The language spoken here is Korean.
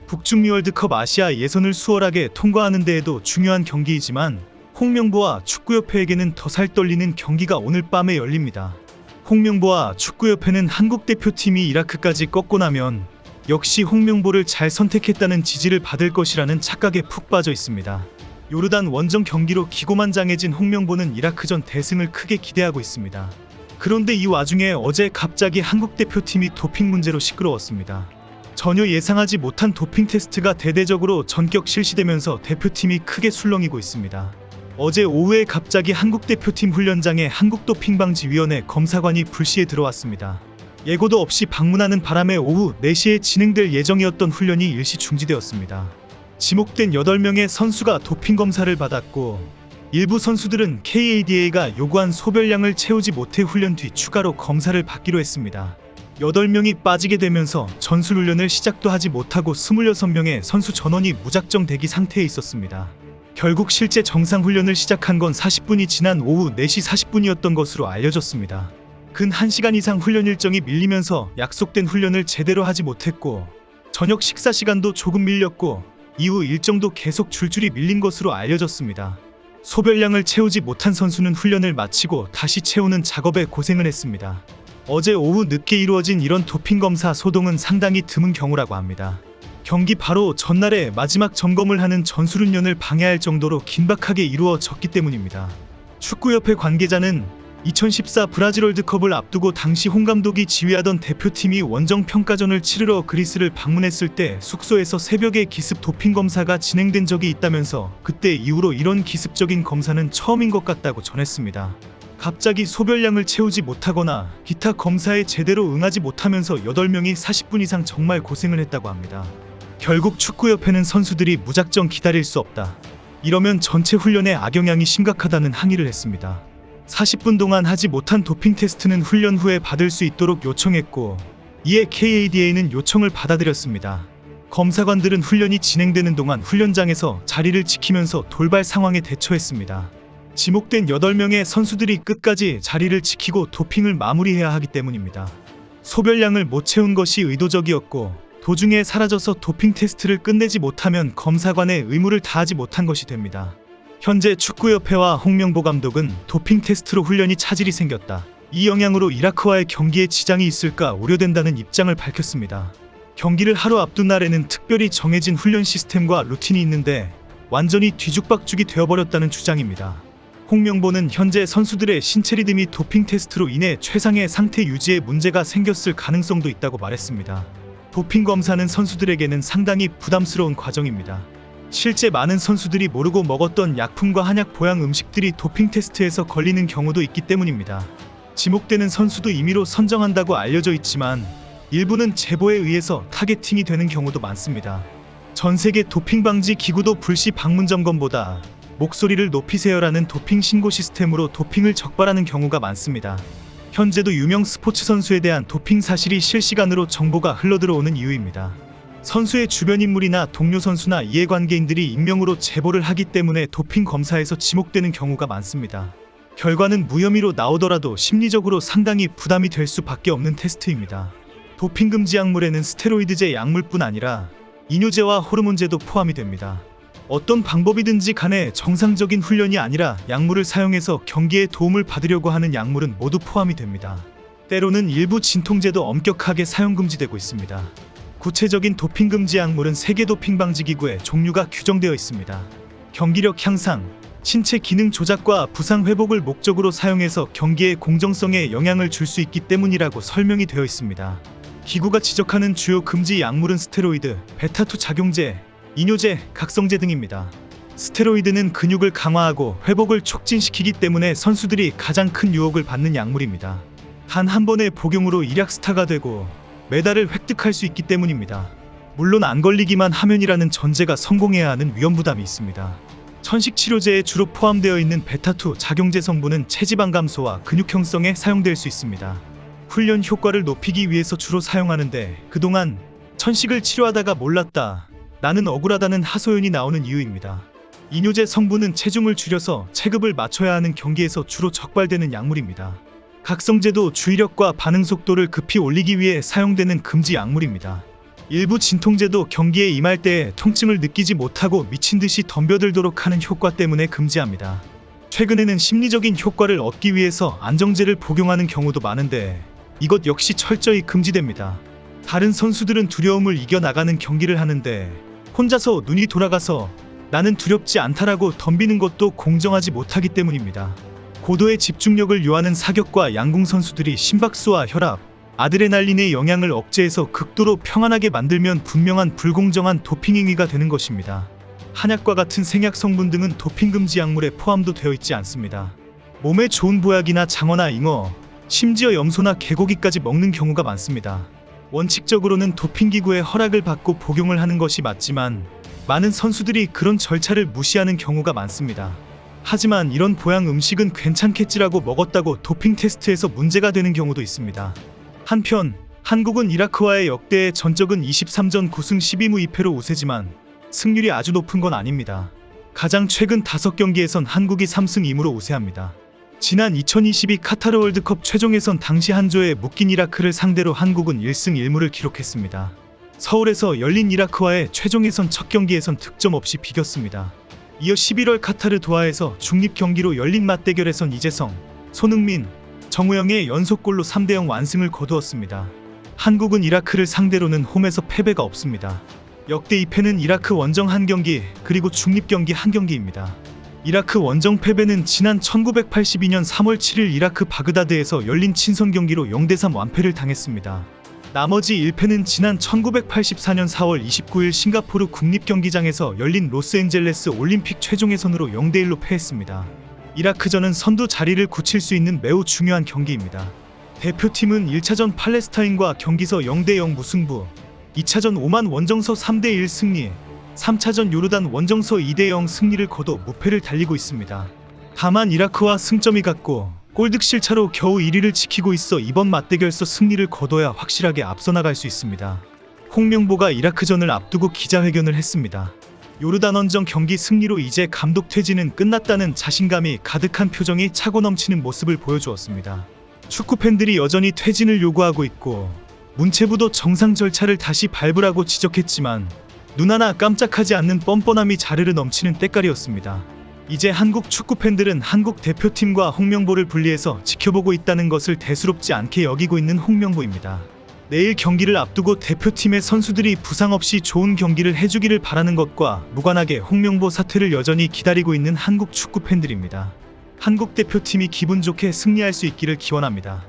북중미 월드컵 아시아 예선을 수월하게 통과하는 데에도 중요한 경기이지만 홍명보와 축구협회에게는 더 살떨리는 경기가 오늘 밤에 열립니다. 홍명보와 축구협회는 한국 대표팀이 이라크까지 꺾고 나면 역시 홍명보를 잘 선택했다는 지지를 받을 것이라는 착각에 푹 빠져 있습니다. 요르단 원정 경기로 기고만장해진 홍명보는 이라크전 대승을 크게 기대하고 있습니다. 그런데 이 와중에 어제 갑자기 한국 대표팀이 도핑 문제로 시끄러웠습니다. 전혀 예상하지 못한 도핑 테스트가 대대적으로 전격 실시되면서 대표팀이 크게 술렁이고 있습니다. 어제 오후에 갑자기 한국 대표팀 훈련장에 한국도핑방지위원회 검사관이 불시에 들어왔습니다. 예고도 없이 방문하는 바람에 오후 4시에 진행될 예정이었던 훈련이 일시 중지되었습니다. 지목된 8명의 선수가 도핑 검사를 받았고 일부 선수들은 KADA가 요구한 소별량을 채우지 못해 훈련 뒤 추가로 검사를 받기로 했습니다. 8명이 빠지게 되면서 전술훈련을 시작도 하지 못하고 26명의 선수 전원이 무작정 대기 상태에 있었습니다. 결국 실제 정상훈련을 시작한 건 40분이 지난 오후 4시 40분이었던 것으로 알려졌습니다. 근 1시간 이상 훈련 일정이 밀리면서 약속된 훈련을 제대로 하지 못했고 저녁 식사 시간도 조금 밀렸고 이후 일정도 계속 줄줄이 밀린 것으로 알려졌습니다. 소별량을 채우지 못한 선수는 훈련을 마치고 다시 채우는 작업에 고생을 했습니다. 어제 오후 늦게 이루어진 이런 도핑 검사 소동은 상당히 드문 경우라고 합니다. 경기 바로 전날에 마지막 점검을 하는 전술훈련을 방해할 정도로 긴박하게 이루어졌기 때문입니다. 축구협회 관계자는 2014 브라질 월드컵을 앞두고 당시 홍 감독이 지휘하던 대표팀이 원정 평가전을 치르러 그리스를 방문했을 때 숙소에서 새벽에 기습 도핑 검사가 진행된 적이 있다면서 그때 이후로 이런 기습적인 검사는 처음인 것 같다고 전했습니다. 갑자기 소별량을 채우지 못하거나 기타 검사에 제대로 응하지 못하면서 8명이 40분 이상 정말 고생을 했다고 합니다. 결국 축구협회는 선수들이 무작정 기다릴 수 없다. 이러면 전체 훈련에 악영향이 심각하다는 항의를 했습니다. 40분 동안 하지 못한 도핑 테스트는 훈련 후에 받을 수 있도록 요청했고 이에 KADA는 요청을 받아들였습니다. 검사관들은 훈련이 진행되는 동안 훈련장에서 자리를 지키면서 돌발 상황에 대처했습니다. 지목된 8명의 선수들이 끝까지 자리를 지키고 도핑을 마무리해야 하기 때문입니다. 소별량을 못 채운 것이 의도적이었고 도중에 사라져서 도핑 테스트를 끝내지 못하면 검사관의 의무를 다하지 못한 것이 됩니다. 현재 축구협회와 홍명보 감독은 도핑 테스트로 훈련이 차질이 생겼다. 이 영향으로 이라크와의 경기에 지장이 있을까 우려된다는 입장을 밝혔습니다. 경기를 하루 앞둔 날에는 특별히 정해진 훈련 시스템과 루틴이 있는데 완전히 뒤죽박죽이 되어버렸다는 주장입니다. 홍명보는 현재 선수들의 신체 리듬이 도핑 테스트로 인해 최상의 상태 유지에 문제가 생겼을 가능성도 있다고 말했습니다. 도핑 검사는 선수들에게는 상당히 부담스러운 과정입니다. 실제 많은 선수들이 모르고 먹었던 약품과 한약 보양 음식들이 도핑 테스트에서 걸리는 경우도 있기 때문입니다. 지목되는 선수도 임의로 선정한다고 알려져 있지만 일부는 제보에 의해서 타겟팅이 되는 경우도 많습니다. 전 세계 도핑 방지 기구도 불시 방문 점검보다 목소리를 높이세요라는 도핑 신고 시스템으로 도핑을 적발하는 경우가 많습니다. 현재도 유명 스포츠 선수에 대한 도핑 사실이 실시간으로 정보가 흘러들어오는 이유입니다. 선수의 주변 인물이나 동료 선수나 이해관계인들이 익명으로 제보를 하기 때문에 도핑 검사에서 지목되는 경우가 많습니다. 결과는 무혐의로 나오더라도 심리적으로 상당히 부담이 될 수밖에 없는 테스트입니다. 도핑 금지 약물에는 스테로이드제 약물뿐 아니라 이뇨제와 호르몬제도 포함이 됩니다. 어떤 방법이든지 간에 정상적인 훈련이 아니라 약물을 사용해서 경기에 도움을 받으려고 하는 약물은 모두 포함이 됩니다. 때로는 일부 진통제도 엄격하게 사용 금지되고 있습니다. 구체적인 도핑 금지 약물은 세계도핑방지기구에 종류가 규정되어 있습니다. 경기력 향상, 신체 기능 조작과 부상 회복을 목적으로 사용해서 경기의 공정성에 영향을 줄 수 있기 때문이라고 설명이 되어 있습니다. 기구가 지적하는 주요 금지 약물은 스테로이드, 베타2 작용제, 이뇨제, 각성제 등입니다. 스테로이드는 근육을 강화하고 회복을 촉진시키기 때문에 선수들이 가장 큰 유혹을 받는 약물입니다. 단 한 번의 복용으로 일약 스타가 되고 메달을 획득할 수 있기 때문입니다. 물론 안 걸리기만 하면이라는 전제가 성공해야 하는 위험부담이 있습니다. 천식치료제에 주로 포함되어 있는 베타2 작용제 성분은 체지방 감소와 근육 형성에 사용될 수 있습니다. 훈련 효과를 높이기 위해서 주로 사용하는데 그동안 천식을 치료하다가 몰랐다, 나는 억울하다는 하소연이 나오는 이유입니다. 이뇨제 성분은 체중을 줄여서 체급을 맞춰야 하는 경기에서 주로 적발되는 약물입니다. 각성제도 주의력과 반응 속도를 급히 올리기 위해 사용되는 금지 약물입니다. 일부 진통제도 경기에 임할 때 통증을 느끼지 못하고 미친 듯이 덤벼들도록 하는 효과 때문에 금지합니다. 최근에는 심리적인 효과를 얻기 위해서 안정제를 복용하는 경우도 많은데 이것 역시 철저히 금지됩니다. 다른 선수들은 두려움을 이겨나가는 경기를 하는데 혼자서 눈이 돌아가서 나는 두렵지 않다라고 덤비는 것도 공정하지 못하기 때문입니다. 고도의 집중력을 요하는 사격과 양궁 선수들이 심박수와 혈압, 아드레날린의 영향을 억제해서 극도로 평안하게 만들면 분명한 불공정한 도핑 행위가 되는 것입니다. 한약과 같은 생약 성분 등은 도핑 금지 약물에 포함도 되어 있지 않습니다. 몸에 좋은 보약이나 장어나 잉어, 심지어 염소나 개고기까지 먹는 경우가 많습니다. 원칙적으로는 도핑기구의 허락을 받고 복용을 하는 것이 맞지만 많은 선수들이 그런 절차를 무시하는 경우가 많습니다. 하지만 이런 보양 음식은 괜찮겠지라고 먹었다고 도핑 테스트에서 문제가 되는 경우도 있습니다. 한편 한국은 이라크와의 역대의 전적은 23전 9승 12무 2패로 우세지만 승률이 아주 높은 건 아닙니다. 가장 최근 5경기에선 한국이 3승 2무로 우세합니다. 지난 2022 카타르 월드컵 최종 예선 당시 한조에 묶인 이라크를 상대로 한국은 1승 1무를 기록했습니다. 서울에서 열린 이라크와의 최종 예선 첫 경기에선 득점 없이 비겼습니다. 이어 11월 카타르 도하에서 중립 경기로 열린 맞대결에선 이재성, 손흥민, 정우영의 연속골로 3대0 완승을 거두었습니다. 한국은 이라크를 상대로는 홈에서 패배가 없습니다. 역대 2패는 이라크 원정 1경기 그리고 중립 경기 1경기입니다. 이라크 원정 패배는 지난 1982년 3월 7일 이라크 바그다드에서 열린 친선 경기로 0대3 완패를 당했습니다. 나머지 1패는 지난 1984년 4월 29일 싱가포르 국립경기장에서 열린 로스앤젤레스 올림픽 최종 예선으로 0대1로 패했습니다. 이라크전은 선두 자리를 굳힐 수 있는 매우 중요한 경기입니다. 대표팀은 1차전 팔레스타인과 경기서 0대0 무승부, 2차전 오만 원정서 3대1 승리, 3차전 요르단 원정서 2대0 승리를 거둬 무패를 달리고 있습니다. 다만 이라크와 승점이 같고 골득실 차로 겨우 1위를 지키고 있어 이번 맞대결에서 승리를 거둬야 확실하게 앞서 나갈 수 있습니다. 홍명보가 이라크전을 앞두고 기자회견을 했습니다. 요르단 원정 경기 승리로 이제 감독 퇴진은 끝났다는 자신감이 가득한 표정이 차고 넘치는 모습을 보여주었습니다. 축구팬들이 여전히 퇴진을 요구하고 있고 문체부도 정상 절차를 다시 밟으라고 지적했지만 눈 하나 깜짝하지 않는 뻔뻔함이 자르르 넘치는 때깔이었습니다. 이제 한국 축구팬들은 한국 대표팀과 홍명보를 분리해서 지켜보고 있다는 것을 대수롭지 않게 여기고 있는 홍명보입니다. 내일 경기를 앞두고 대표팀의 선수들이 부상 없이 좋은 경기를 해주기를 바라는 것과 무관하게 홍명보 사퇴를 여전히 기다리고 있는 한국 축구팬들입니다. 한국 대표팀이 기분 좋게 승리할 수 있기를 기원합니다.